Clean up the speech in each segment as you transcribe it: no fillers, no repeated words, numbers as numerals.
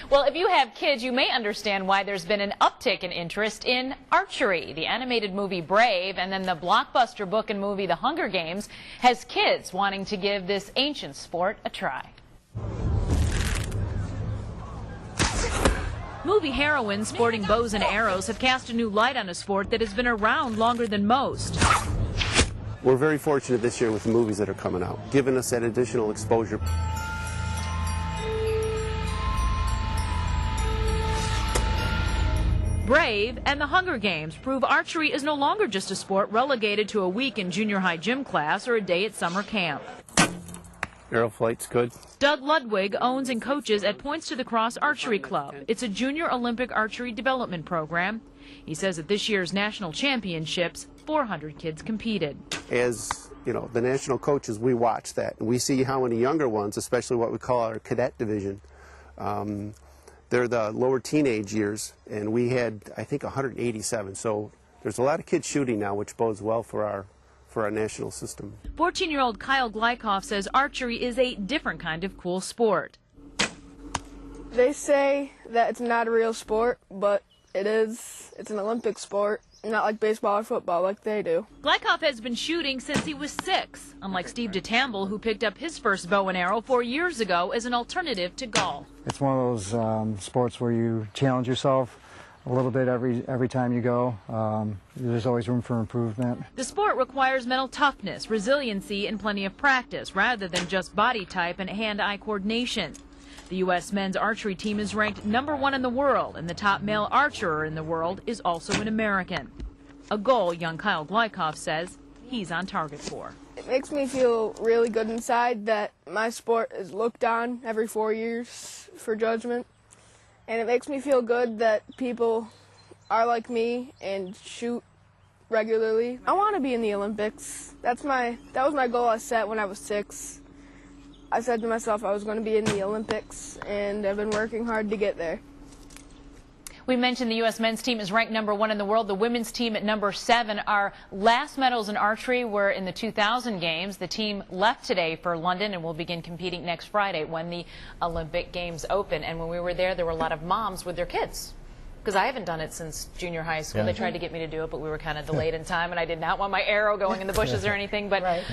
Well, if you have kids, you may understand why there's been an uptick in interest in archery. The animated movie Brave and then the blockbuster book and movie The Hunger Games has kids wanting to give this ancient sport a try. Movie heroines sporting bows and arrows have cast a new light on a sport that has been around longer than most. We're very fortunate this year with the movies that are coming out, giving us that additional exposure. Brave and The Hunger Games prove archery is no longer just a sport relegated to a week in junior high gym class or a day at summer camp. Arrow flight's good. Doug Ludwig owns and coaches at Points to the Cross Archery Club. It's a junior Olympic archery development program. He says at this year's national championships, 400 kids competed. As you know, the national coaches, we watch that. And we see how many younger ones, especially what we call our cadet division, they're the lower teenage years, and we had, I think, 187. So there's a lot of kids shooting now, which bodes well for our national system. 14-year-old Kyle Glykoff says archery is a different kind of cool sport. They say that it's not a real sport, but it is. It's an Olympic sport, not like baseball or football like they do. Glykoff has been shooting since he was 6, unlike Steve DeTamble, who picked up his first bow and arrow 4 years ago as an alternative to golf. It's one of those sports where you challenge yourself a little bit every time you go. There's always room for improvement. The sport requires mental toughness, resiliency, and plenty of practice, rather than just body type and hand-eye coordination. The U.S. men's archery team is ranked #1 in the world, and the top male archer in the world is also an American. A goal young Kyle Glykoff says he's on target for. It makes me feel really good inside that my sport is looked on every 4 years for judgment. And it makes me feel good that people are like me and shoot regularly. I want to be in the Olympics. That was my goal I set when I was 6. I said to myself I was going to be in the Olympics, and I've been working hard to get there. We mentioned the U.S. men's team is ranked #1 in the world. The women's team at #7. Our last medals in archery were in the 2000 games. The team left today for London and will begin competing next Friday when the Olympic Games open. And when we were there were a lot of moms with their kids, because I haven't done it since junior high school. They tried to get me to do it, but we were kind of delayed in time, and I did not want my arrow going in the bushes or anything. But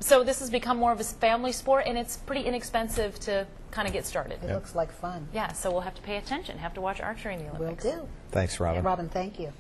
so this has become more of a family sport, and it's pretty inexpensive to kind of get started. It looks like fun. Yeah, so we'll have to pay attention, have to watch archery in the Olympics. Will do. Thanks, Robin. Robin, thank you.